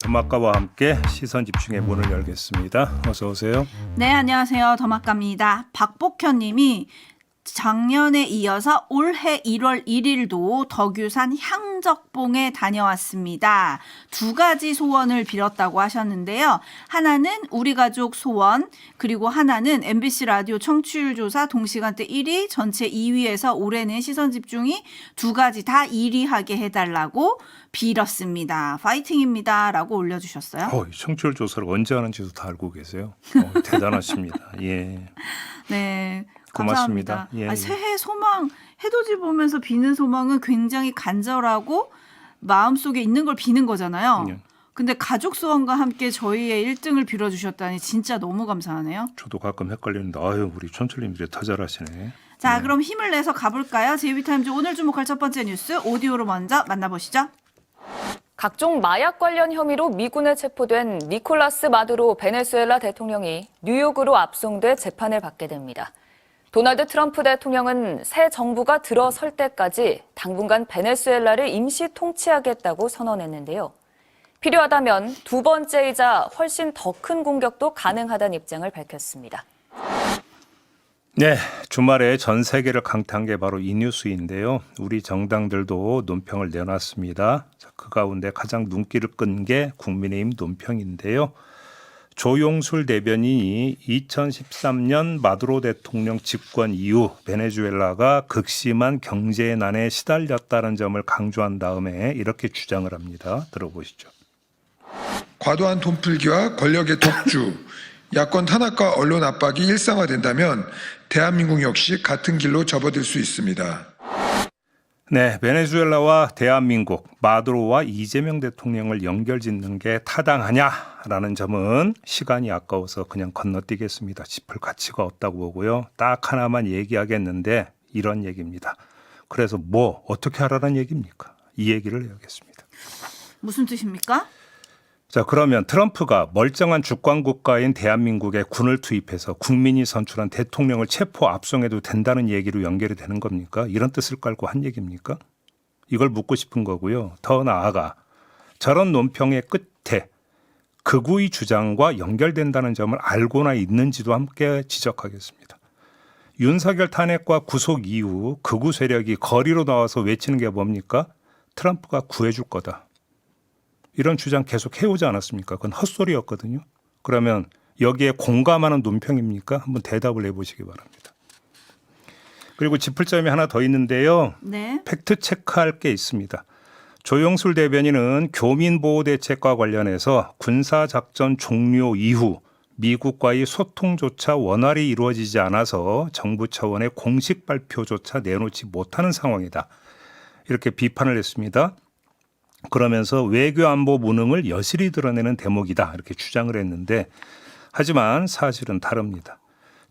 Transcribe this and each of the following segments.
더마카와 함께 시선 집중의 문을 열겠습니다. 어서 오세요. 네, 안녕하세요. 더마카입니다. 박복현 님이 작년에 이어서 올해 1월 1일도 덕유산 향적봉에 다녀왔습니다. 두 가지 소원을 빌었다고 하셨는데요. 하나는 우리 가족 소원, 그리고 하나는 MBC 라디오 청취율 조사 동시간대 1위, 전체 2위에서 올해는 시선 집중이 두 가지 다 1위 하게 해달라고 빌었습니다. 파이팅입니다. 라고 올려주셨어요. 청취율 조사를 언제 하는지도 다 알고 계세요. 대단하십니다. 예. 네. 고맙습니다. 감사합니다. 새해 소망, 해돋이 보면서 비는 소망은 굉장히 간절하고 마음속에 있는 걸 비는 거잖아요. 근데 가족 소원과 함께 저희의 1등을 빌어주셨다니 진짜 너무 감사하네요. 저도 가끔 헷갈리는데 우리 촌철님들이 더 잘하시네. 자, 그럼 힘을 내서 가볼까요? 제이비타임즈 오늘 주목할 첫 번째 뉴스 오디오로 먼저 만나보시죠. 각종 마약 관련 혐의로 미군에 체포된 니콜라스 마두로 베네수엘라 대통령이 뉴욕으로 압송돼 재판을 받게 됩니다. 도널드 트럼프 대통령은 새 정부가 들어설 때까지 당분간 베네수엘라를 임시 통치하겠다고 선언했는데요. 필요하다면 두 번째이자 훨씬 더 큰 공격도 가능하다는 입장을 밝혔습니다. 네, 주말에 전 세계를 강타한 게 바로 이 뉴스인데요. 우리 정당들도 논평을 내놨습니다. 그 가운데 가장 눈길을 끈 게 국민의힘 논평인데요. 조용술 대변인이 2013년 마두로 대통령 집권 이후 베네수엘라가 극심한 경제난에 시달렸다는 점을 강조한 다음에 이렇게 주장을 합니다. 들어보시죠. 과도한 돈풀기와 권력의 독주, 야권 탄압과 언론 압박이 일상화된다면 대한민국 역시 같은 길로 접어들 수 있습니다. 네, 베네수엘라와 대한민국, 마두로와 이재명 대통령을 연결짓는 게 타당하냐라는 점은 시간이 아까워서 그냥 건너뛰겠습니다. 짚을 가치가 없다고 보고요. 딱 하나만 얘기하겠는데 이런 얘기입니다. 그래서 어떻게 하라는 얘기입니까? 이 얘기를 해야겠습니다. 무슨 뜻입니까? 자, 그러면 트럼프가 멀쩡한 주권 국가인 대한민국에 군을 투입해서 국민이 선출한 대통령을 체포 압송해도 된다는 얘기로 연결이 되는 겁니까? 이런 뜻을 깔고 한 얘기입니까? 이걸 묻고 싶은 거고요. 더 나아가 저런 논평의 끝에 극우의 주장과 연결된다는 점을 알고나 있는지도 함께 지적하겠습니다. 윤석열 탄핵과 구속 이후 극우 세력이 거리로 나와서 외치는 게 뭡니까? 트럼프가 구해줄 거다. 이런 주장 계속 해오지 않았습니까? 그건 헛소리였거든요. 그러면 여기에 공감하는 논평입니까? 한번 대답을 해보시기 바랍니다. 그리고 짚을 점이 하나 더 있는데요. 네. 팩트 체크할 게 있습니다. 조용술 대변인은 교민보호대책과 관련해서 군사작전 종료 이후 미국과의 소통조차 원활히 이루어지지 않아서 정부 차원의 공식 발표조차 내놓지 못하는 상황이다. 이렇게 비판을 했습니다. 그러면서 외교안보 무능을 여실히 드러내는 대목이다 이렇게 주장을 했는데 하지만 사실은 다릅니다.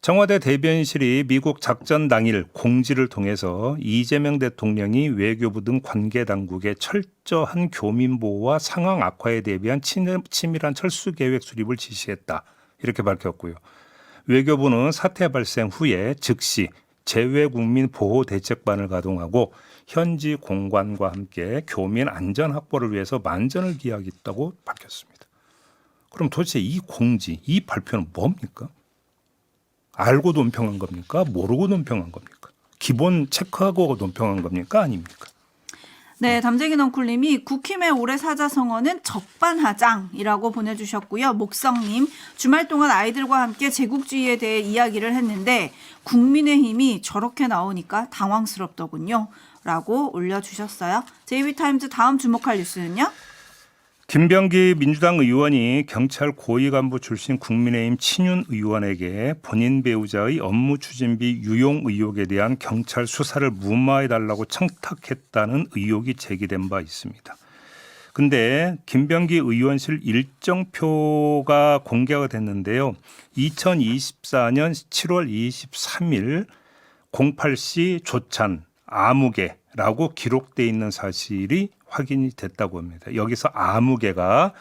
청와대 대변인실이 미국 작전 당일 공지를 통해서 이재명 대통령이 외교부 등 관계 당국에 철저한 교민 보호와 상황 악화에 대비한 치밀한 철수 계획 수립을 지시했다 이렇게 밝혔고요. 외교부는 사태 발생 후에 즉시 재외국민 보호 대책반을 가동하고 현지 공관과 함께 교민 안전 확보를 위해서 만전을 기하겠다고 밝혔습니다. 그럼 도대체 이 공지, 이 발표는 뭡니까? 알고 논평한 겁니까? 모르고 논평한 겁니까? 기본 체크하고 논평한 겁니까? 아닙니까? 네, 담쟁이 넝쿨님이 국힘의 올해 사자성어는 적반하장이라고 보내주셨고요. 목성님, 주말 동안 아이들과 함께 제국주의에 대해 이야기를 했는데 국민의힘이 저렇게 나오니까 당황스럽더군요. 라고 올려주셨어요. JB타임즈 다음 주목할 뉴스는요? 김병기 민주당 의원이 경찰 고위 간부 출신 국민의힘 친윤 의원에게 본인 배우자의 업무 추진비 유용 의혹에 대한 경찰 수사를 무마해달라고 청탁했다는 의혹이 제기된 바 있습니다. 근데 김병기 의원실 일정표가 공개가 됐는데요. 2024년 7월 23일 08시 조찬 아무개라고 기록돼 있는 사실이 확인이 됐다고 합니다. 여기서 아무개가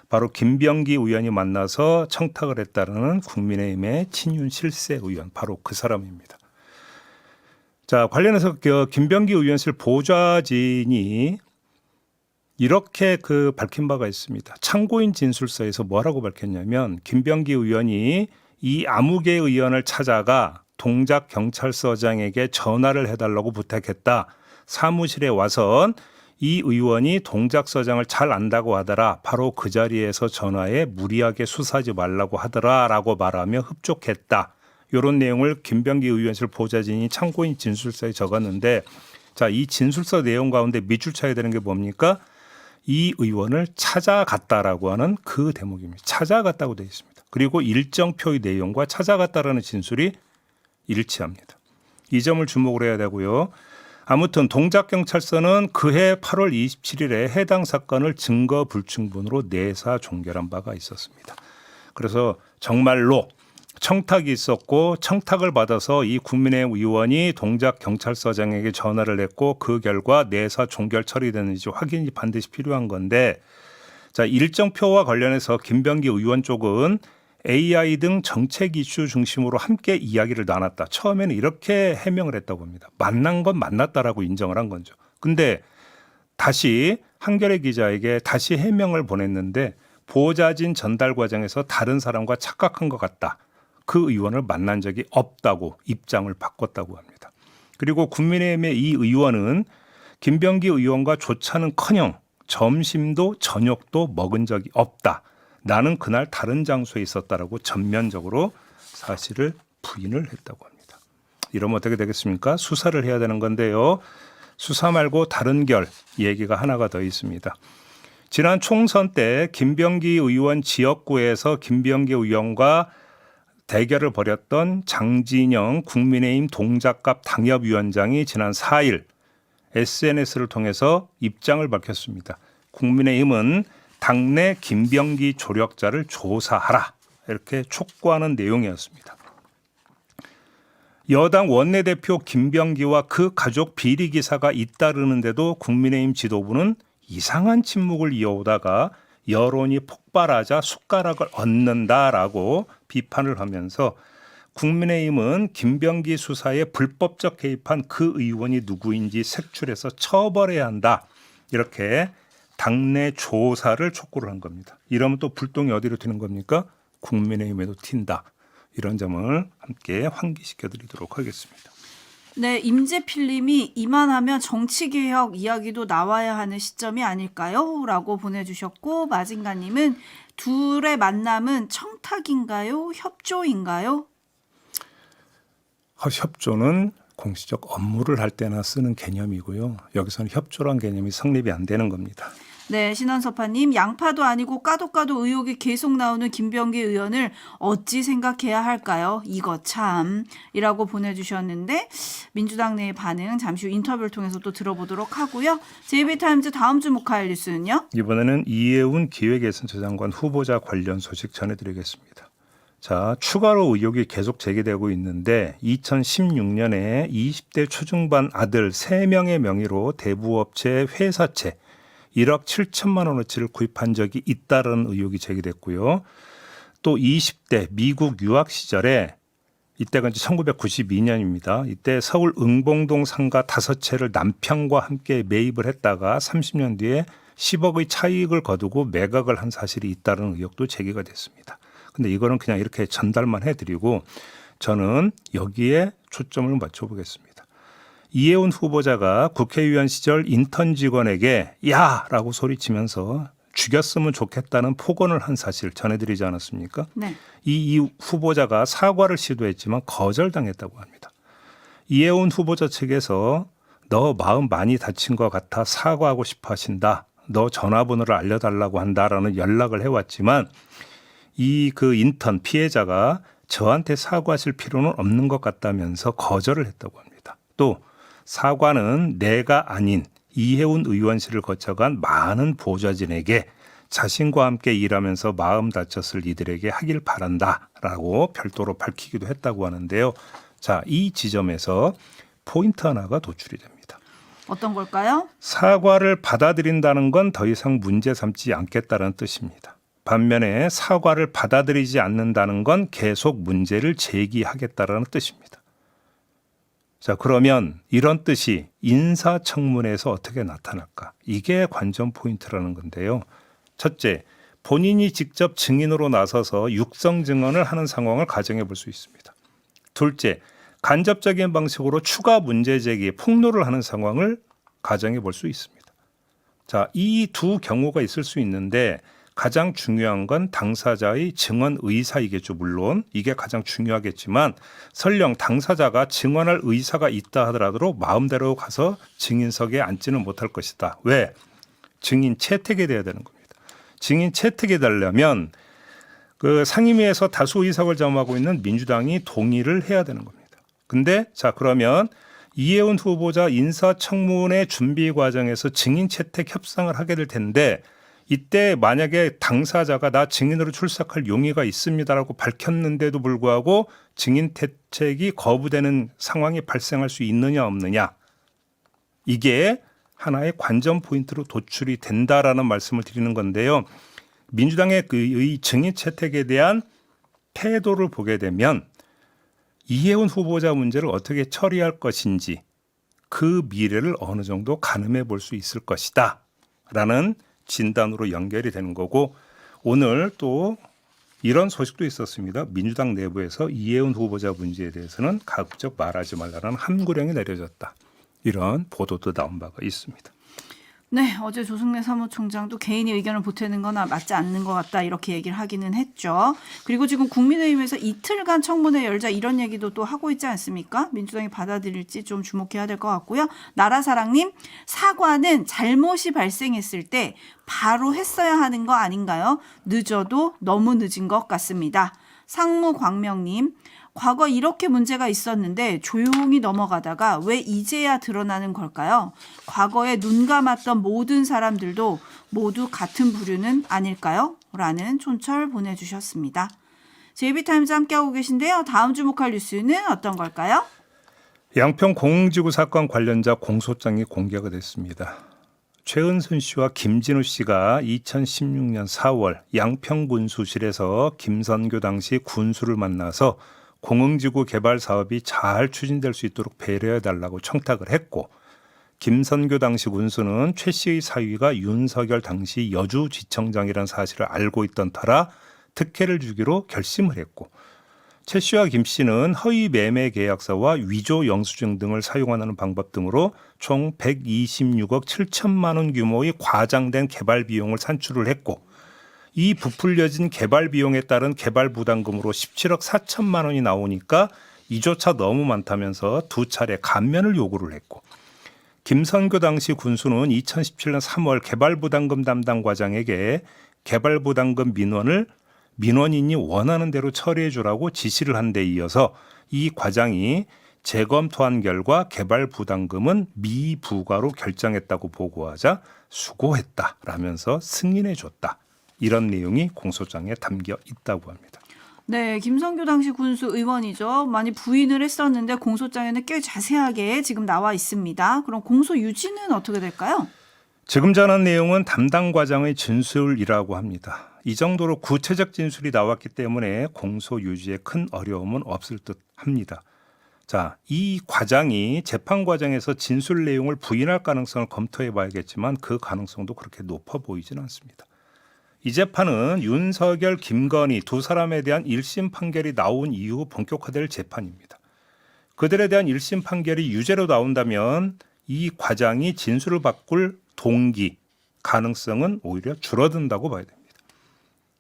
바로 김병기 의원이 만나서 청탁을 했다는 국민의힘의 친윤 실세 의원 바로 그 사람입니다. 자, 관련해서 김병기 의원실 보좌진이 이렇게 밝힌 바가 있습니다. 참고인 진술서에서 뭐라고 밝혔냐면 김병기 의원이 이 아무개 의원을 찾아가 동작경찰서장에게 전화를 해달라고 부탁했다. 사무실에 와선 이 의원이 동작서장을 잘 안다고 하더라. 바로 그 자리에서 전화해 무리하게 수사하지 말라고 하더라라고 말하며 흡족했다. 이런 내용을 김병기 의원실 보좌진이 참고인 진술서에 적었는데 자, 이 진술서 내용 가운데 밑줄 쳐야 되는 게 뭡니까? 이 의원을 찾아갔다라고 하는 그 대목입니다. 찾아갔다고 되어 있습니다. 그리고 일정표의 내용과 찾아갔다라는 진술이 일치합니다. 이 점을 주목을 해야 되고요. 아무튼 동작경찰서는 그해 8월 27일에 해당 사건을 증거 불충분으로 내사 종결한 바가 있었습니다. 그래서 정말로 청탁이 있었고 청탁을 받아서 이 국민의힘 의원이 동작경찰서장에게 전화를 했고 그 결과 내사 종결 처리됐는지 확인이 반드시 필요한 건데 자, 일정표와 관련해서 김병기 의원 쪽은 AI 등 정책 이슈 중심으로 함께 이야기를 나눴다. 처음에는 이렇게 해명을 했다고 합니다. 만난 건 만났다라고 인정을 한 거죠. 근데 다시 한겨레 기자에게 다시 해명을 보냈는데 보좌진 전달 과정에서 다른 사람과 착각한 것 같다. 그 의원을 만난 적이 없다고 입장을 바꿨다고 합니다. 그리고 국민의힘의 이 의원은 김병기 의원과 조차는커녕 점심도 저녁도 먹은 적이 없다. 나는 그날 다른 장소에 있었다라고 전면적으로 사실을 부인을 했다고 합니다. 이러면 어떻게 되겠습니까? 수사를 해야 되는 건데요. 수사 말고 다른 결 얘기가 하나가 더 있습니다. 지난 총선 때 김병기 의원 지역구에서 김병기 의원과 대결을 벌였던 장진영 국민의힘 동작갑 당협위원장이 지난 4일 SNS를 통해서 입장을 밝혔습니다. 국민의힘은 당내 김병기 조력자를 조사하라 이렇게 촉구하는 내용이었습니다. 여당 원내대표 김병기와 그 가족 비리 기사가 잇따르는데도 국민의힘 지도부는 이상한 침묵을 이어오다가 여론이 폭발하자 숟가락을 얹는다라고 비판을 하면서 국민의힘은 김병기 수사에 불법적 개입한 그 의원이 누구인지 색출해서 처벌해야 한다. 이렇게 당내 조사를 촉구를 한 겁니다. 이러면 또 불똥이 어디로 튀는 겁니까? 국민의힘에도 튄다. 이런 점을 함께 환기시켜 드리도록 하겠습니다. 네, 임재필님이 이만하면 정치개혁 이야기도 나와야 하는 시점이 아닐까요? 라고 보내주셨고 마징가님은 둘의 만남은 청탁인가요? 협조인가요? 협조는 공식적 업무를 할 때나 쓰는 개념이고요. 여기서는 협조란 개념이 성립이 안 되는 겁니다. 네, 신원섭파님 양파도 아니고 까도 의혹이 계속 나오는 김병기 의원을 어찌 생각해야 할까요? 이거 참이라고 보내주셨는데 민주당 내의 반응 잠시 후 인터뷰를 통해서 또 들어보도록 하고요. JB타임즈 다음 주 목화할 뉴스는요? 이번에는 이해운 기획예산처 장관 후보자 관련 소식 전해드리겠습니다. 자, 추가로 의혹이 계속 제기되고 있는데 2016년에 20대 초중반 아들 3명의 명의로 대부업체 회사채 1억 7천만 원어치를 구입한 적이 있다는 의혹이 제기됐고요. 또 20대 미국 유학 시절에 이때가 이제 1992년입니다. 이때 서울 응봉동 상가 5채를 남편과 함께 매입을 했다가 30년 뒤에 10억의 차익을 거두고 매각을 한 사실이 있다는 의혹도 제기가 됐습니다. 근데 이거는 그냥 이렇게 전달만 해드리고 저는 여기에 초점을 맞춰보겠습니다. 이해운 후보자가 국회의원 시절 인턴 직원에게 야라고 소리치면서 죽였으면 좋겠다는 폭언을 한 사실 전해드리지 않았습니까? 네. 이 후보자가 사과를 시도했지만 거절당했다고 합니다. 이해운 후보자 측에서 너 마음 많이 다친 것 같아 사과하고 싶어 하신다. 너 전화번호를 알려달라고 한다라는 연락을 해왔지만 이 인턴 피해자가 저한테 사과하실 필요는 없는 것 같다면서 거절을 했다고 합니다. 또 사과는 내가 아닌 이해운 의원실을 거쳐간 많은 보좌진에게 자신과 함께 일하면서 마음 다쳤을 이들에게 하길 바란다라고 별도로 밝히기도 했다고 하는데요. 자, 이 지점에서 포인트 하나가 도출이 됩니다. 어떤 걸까요? 사과를 받아들인다는 건 더 이상 문제 삼지 않겠다는 뜻입니다. 반면에 사과를 받아들이지 않는다는 건 계속 문제를 제기하겠다는 뜻입니다. 자, 그러면 이런 뜻이 인사청문회에서 어떻게 나타날까? 이게 관전 포인트라는 건데요. 첫째, 본인이 직접 증인으로 나서서 육성 증언을 하는 상황을 가정해 볼 수 있습니다. 둘째, 간접적인 방식으로 추가 문제 제기, 폭로를 하는 상황을 가정해 볼 수 있습니다. 자, 이 두 경우가 있을 수 있는데 가장 중요한 건 당사자의 증언 의사이겠죠. 물론 이게 가장 중요하겠지만 설령 당사자가 증언할 의사가 있다 하더라도 마음대로 가서 증인석에 앉지는 못할 것이다. 왜? 증인 채택이 돼야 되는 겁니다. 증인 채택이 되려면 그 상임위에서 다수 의석을 점하고 있는 민주당이 동의를 해야 되는 겁니다. 근데 자, 그러면 이혜훈 후보자 인사청문회 준비 과정에서 증인 채택 협상을 하게 될 텐데 이때 만약에 당사자가 나 증인으로 출석할 용의가 있습니다라고 밝혔는데도 불구하고 증인 채택이 거부되는 상황이 발생할 수 있느냐 없느냐, 이게 하나의 관전 포인트로 도출이 된다라는 말씀을 드리는 건데요. 민주당의 이 증인 채택에 대한 태도를 보게 되면 이혜훈 후보자 문제를 어떻게 처리할 것인지 그 미래를 어느 정도 가늠해 볼 수 있을 것이다 라는 진단으로 연결이 되는 거고, 오늘 또 이런 소식도 있었습니다. 민주당 내부에서 이혜훈 후보자 문제에 대해서는 가급적 말하지 말라는 함구령이 내려졌다. 이런 보도도 나온 바가 있습니다. 네, 어제 조승래 사무총장도 개인의 의견을 보태는 건 맞지 않는 것 같다 이렇게 얘기를 하기는 했죠. 그리고 지금 국민의힘에서 이틀간 청문회 열자 이런 얘기도 또 하고 있지 않습니까? 민주당이 받아들일지 좀 주목해야 될 것 같고요. 나라사랑님, 사과는 잘못이 발생했을 때 바로 했어야 하는 거 아닌가요? 늦어도 너무 늦은 것 같습니다. 상무광명님, 과거 이렇게 문제가 있었는데 조용히 넘어가다가 왜 이제야 드러나는 걸까요? 과거에 눈 감았던 모든 사람들도 모두 같은 부류는 아닐까요? 라는 촌철 보내주셨습니다. JB타임즈 함께하고 계신데요. 다음 주목할 뉴스는 어떤 걸까요? 양평 공공지구 사건 관련자 공소장이 공개가 됐습니다. 최은순 씨와 김진우 씨가 2016년 4월 양평군수실에서 김선교 당시 군수를 만나서 공흥지구 개발 사업이 잘 추진될 수 있도록 배려해달라고 청탁을 했고, 김선교 당시 군수는 최 씨의 사위가 윤석열 당시 여주지청장이라는 사실을 알고 있던 터라 특혜를 주기로 결심을 했고, 최 씨와 김 씨는 허위 매매 계약서와 위조 영수증 등을 사용하는 방법 등으로 총 126억 7천만 원 규모의 과장된 개발 비용을 산출을 했고, 이 부풀려진 개발 비용에 따른 개발 부담금으로 17억 4천만 원이 나오니까 이조차 너무 많다면서 두 차례 감면을 요구를 했고, 김선교 당시 군수는 2017년 3월 개발 부담금 담당 과장에게 개발 부담금 민원인이 원하는 대로 처리해 주라고 지시를 한 데 이어서 이 과장이 재검토한 결과 개발 부담금은 미부과로 결정했다고 보고하자 수고했다라면서 승인해 줬다. 이런 내용이 공소장에 담겨 있다고 합니다. 네, 김선교 당시 군수 의원이죠. 많이 부인을 했었는데 공소장에는 꽤 자세하게 지금 나와 있습니다. 그럼 공소 유지는 어떻게 될까요? 지금 전한 내용은 담당 과장의 진술이라고 합니다. 이 정도로 구체적 진술이 나왔기 때문에 공소 유지에 큰 어려움은 없을 듯 합니다. 자, 이 과장이 재판 과정에서 진술 내용을 부인할 가능성을 검토해 봐야겠지만 그 가능성도 그렇게 높아 보이지는 않습니다. 이 재판은 윤석열, 김건희 두 사람에 대한 1심 판결이 나온 이후 본격화될 재판입니다. 그들에 대한 1심 판결이 유죄로 나온다면 이 과장이 진술을 바꿀 동기, 가능성은 오히려 줄어든다고 봐야 됩니다.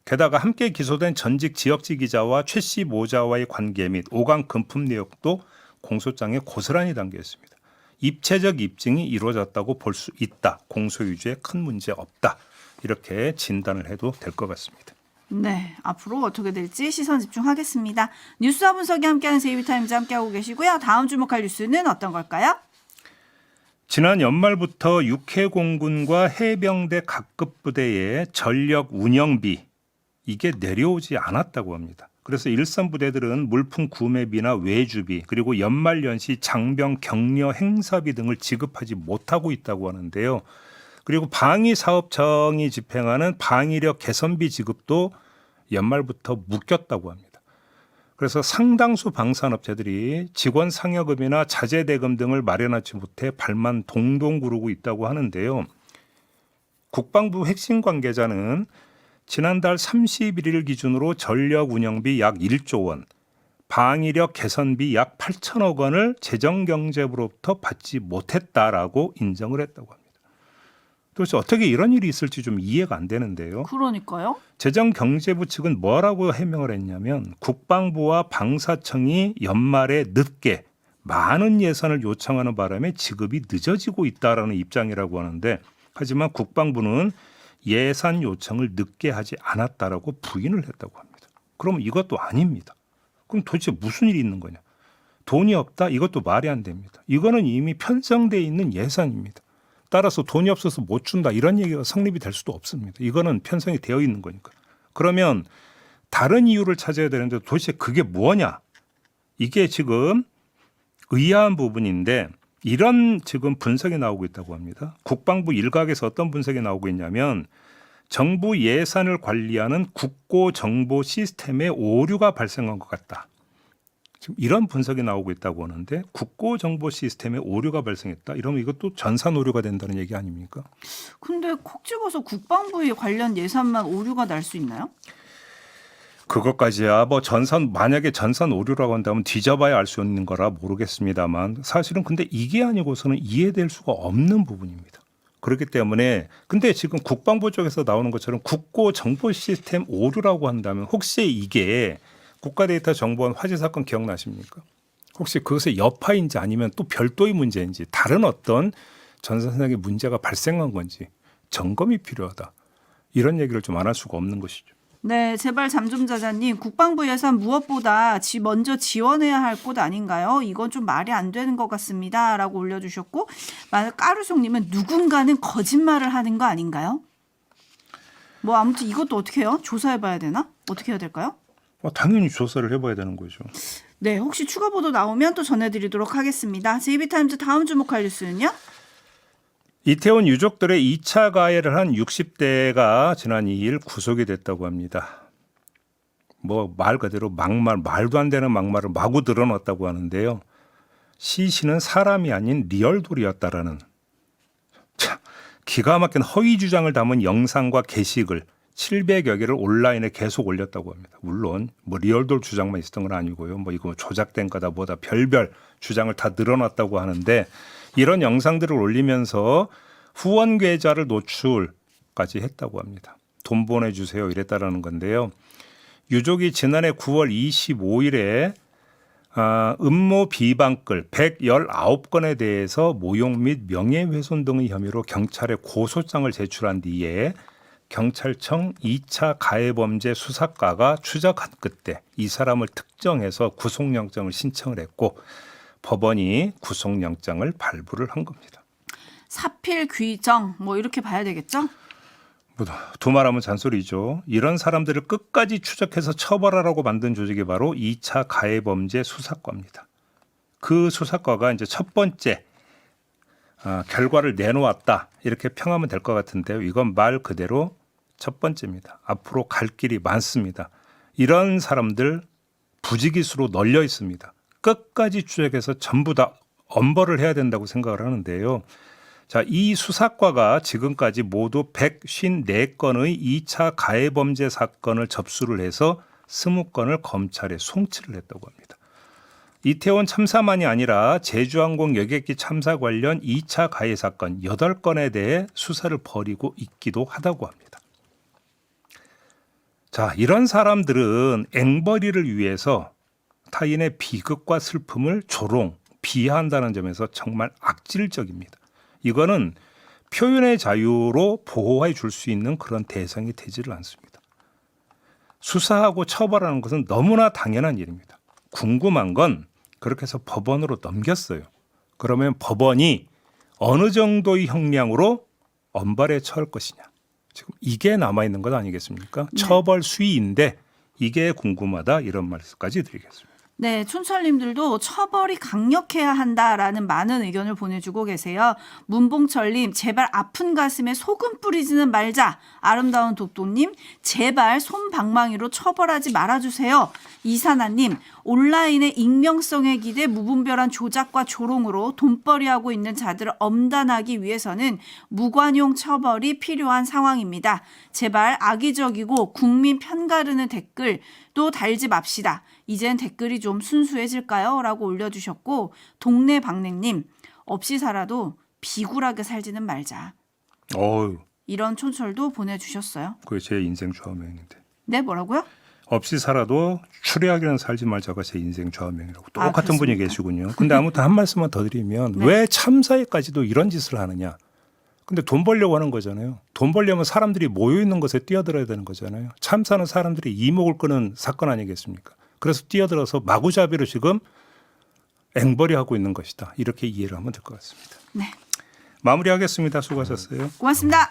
게다가 함께 기소된 전직 지역지 기자와 최 씨 모자와의 관계 및 오강 금품 내역도 공소장에 고스란히 담겨 있습니다. 입체적 입증이 이루어졌다고 볼 수 있다. 공소 유지에 큰 문제 없다. 이렇게 진단을 해도 될 것 같습니다. 네, 앞으로 어떻게 될지 시선 집중하겠습니다. 뉴스와 분석이 함께하는 JB타임즈 함께하고 계시고요. 다음 주목할 뉴스는 어떤 걸까요? 지난 연말부터 육해공군과 해병대 각급 부대의 전력 운영비 이게 내려오지 않았다고 합니다. 그래서 일선 부대들은 물품 구매비나 외주비 그리고 연말연시 장병 격려 행사비 등을 지급하지 못하고 있다고 하는데요. 그리고 방위사업청이 집행하는 방위력 개선비 지급도 연말부터 묶였다고 합니다. 그래서 상당수 방산업체들이 직원 상여금이나 자재대금 등을 마련하지 못해 발만 동동 구르고 있다고 하는데요. 국방부 핵심 관계자는 지난달 31일 기준으로 전력 운영비 약 1조 원, 방위력 개선비 약 8천억 원을 재정경제부로부터 받지 못했다라고 인정을 했다고 합니다. 도대체 어떻게 이런 일이 있을지 좀 이해가 안 되는데요. 그러니까요. 재정경제부 측은 뭐라고 해명을 했냐면 국방부와 방사청이 연말에 늦게 많은 예산을 요청하는 바람에 지급이 늦어지고 있다라는 입장이라고 하는데 하지만 국방부는 예산 요청을 늦게 하지 않았다라고 부인을 했다고 합니다. 그러면 이것도 아닙니다. 그럼 도대체 무슨 일이 있는 거냐? 돈이 없다? 이것도 말이 안 됩니다. 이거는 이미 편성돼 있는 예산입니다. 따라서 돈이 없어서 못 준다 이런 얘기가 성립이 될 수도 없습니다. 이거는 편성이 되어 있는 거니까. 그러면 다른 이유를 찾아야 되는데 도대체 그게 뭐냐? 이게 지금 의아한 부분인데 이런 지금 분석이 나오고 있다고 합니다. 국방부 일각에서 어떤 분석이 나오고 있냐면 정부 예산을 관리하는 국고정보 시스템에 오류가 발생한 것 같다. 지금 이런 분석이 나오고 있다고 하는데 국고정보 시스템에 오류가 발생했다. 이러면 이것도 전산 오류가 된다는 얘기 아닙니까? 근데 콕 집어서 국방부에 관련 예산만 오류가 날 수 있나요? 그것까지야 뭐 만약에 전산 오류라고 한다면 뒤져봐야 알 수 있는 거라 모르겠습니다만 사실은 근데 이게 아니고서는 이해될 수가 없는 부분입니다. 그렇기 때문에 근데 지금 국방부 쪽에서 나오는 것처럼 국고 정보 시스템 오류라고 한다면 혹시 이게 국가데이터정보원 화재 사건 기억나십니까? 혹시 그것의 여파인지 아니면 또 별도의 문제인지 다른 어떤 전산상의 문제가 발생한 건지 점검이 필요하다. 이런 얘기를 좀 안 할 수가 없는 것이죠. 네, 제발 잠 좀 자자님. 국방부 예산 무엇보다 먼저 지원해야 할 곳 아닌가요? 이건 좀 말이 안 되는 것 같습니다. 라고 올려주셨고 까루송님은 누군가는 거짓말을 하는 거 아닌가요? 뭐 아무튼 이것도 어떻게 해요? 조사해봐야 되나? 어떻게 해야 될까요? 당연히 조사를 해봐야 되는 거죠. 네, 혹시 추가 보도 나오면 또 전해드리도록 하겠습니다. JB타임즈 다음 주목할 뉴스는요? 이태원 유족들의 2차 가해를 한 60대가 지난 2일 구속이 됐다고 합니다. 뭐 말 그대로 말도 안 되는 막말을 마구 늘어놨다고 하는데요. 시신은 사람이 아닌 리얼돌이었다라는 참 기가 막힌 허위 주장을 담은 영상과 게시글 700여 개를 온라인에 계속 올렸다고 합니다. 물론 뭐 리얼돌 주장만 있었던 건 아니고요. 뭐 이거 조작된 거다 뭐다 별별 주장을 다 늘어놨다고 하는데 이런 영상들을 올리면서 후원 계좌를 노출까지 했다고 합니다. 돈 보내주세요 이랬다라는 건데요. 유족이 지난해 9월 25일에 음모 비방글 119건에 대해서 모욕 및 명예훼손 등의 혐의로 경찰에 고소장을 제출한 뒤에 경찰청 2차 가해범죄 수사과가 추적한 끝에 이 사람을 특정해서 구속영장을 신청을 했고 법원이 구속영장을 발부를 한 겁니다. 사필 귀정 뭐 이렇게 봐야 되겠죠? 두말하면 잔소리죠. 이런 사람들을 끝까지 추적해서 처벌하라고 만든 조직이 바로 2차 가해범죄 수사과입니다. 그 수사과가 이제 첫 번째 결과를 내놓았다 이렇게 평하면 될 것 같은데요. 이건 말 그대로 첫 번째입니다. 앞으로 갈 길이 많습니다. 이런 사람들 부지기수로 널려 있습니다. 끝까지 추적해서 전부 다 엄벌을 해야 된다고 생각을 하는데요. 자, 이 수사과가 지금까지 모두 154건의 2차 가해범죄 사건을 접수를 해서 20건을 검찰에 송치를 했다고 합니다. 이태원 참사만이 아니라 제주항공 여객기 참사 관련 2차 가해 사건 8건에 대해 수사를 벌이고 있기도 하다고 합니다. 자, 이런 사람들은 앵벌이를 위해서 타인의 비극과 슬픔을 비하한다는 점에서 정말 악질적입니다. 이거는 표현의 자유로 보호해 줄 수 있는 그런 대상이 되지를 않습니다. 수사하고 처벌하는 것은 너무나 당연한 일입니다. 궁금한 건 그렇게 해서 법원으로 넘겼어요. 그러면 법원이 어느 정도의 형량으로 엄벌에 처할 것이냐. 지금 이게 남아있는 것 아니겠습니까? 네. 처벌 수위인데 이게 궁금하다 이런 말씀까지 드리겠습니다. 네, 촌철님들도 처벌이 강력해야 한다라는 많은 의견을 보내주고 계세요. 문봉철님, 제발 아픈 가슴에 소금 뿌리지는 말자. 아름다운 독도님, 제발 솜방망이로 처벌하지 말아주세요. 이사나님, 온라인의 익명성에 기대 무분별한 조작과 조롱으로 돈벌이하고 있는 자들을 엄단하기 위해서는 무관용 처벌이 필요한 상황입니다. 제발 악의적이고 국민 편가르는 댓글도 달지 맙시다. 이젠 댓글이 좀 순수해질까요? 라고 올려주셨고, 동네 박냉님, 없이 살아도 비굴하게 살지는 말자. 어우, 이런 촌철도 보내주셨어요. 그게 제 인생 좌우명인데. 네, 뭐라고요? 없이 살아도 추리하기는 살지 말자가 제 인생 좌우명이라고 똑같은 분이 그렇습니까? 계시군요. 근데 아무튼 한 말씀만 더 드리면 네. 왜 참사에까지도 이런 짓을 하느냐. 근데 돈 벌려고 하는 거잖아요. 돈 벌려면 사람들이 모여 있는 곳에 뛰어들어야 되는 거잖아요. 참사는 사람들이 이목을 끄는 사건 아니겠습니까? 그래서 뛰어들어서 마구잡이로 지금 앵벌이하고 있는 것이다. 이렇게 이해를 하면 될 것 같습니다. 네, 마무리하겠습니다. 수고하셨어요. 고맙습니다.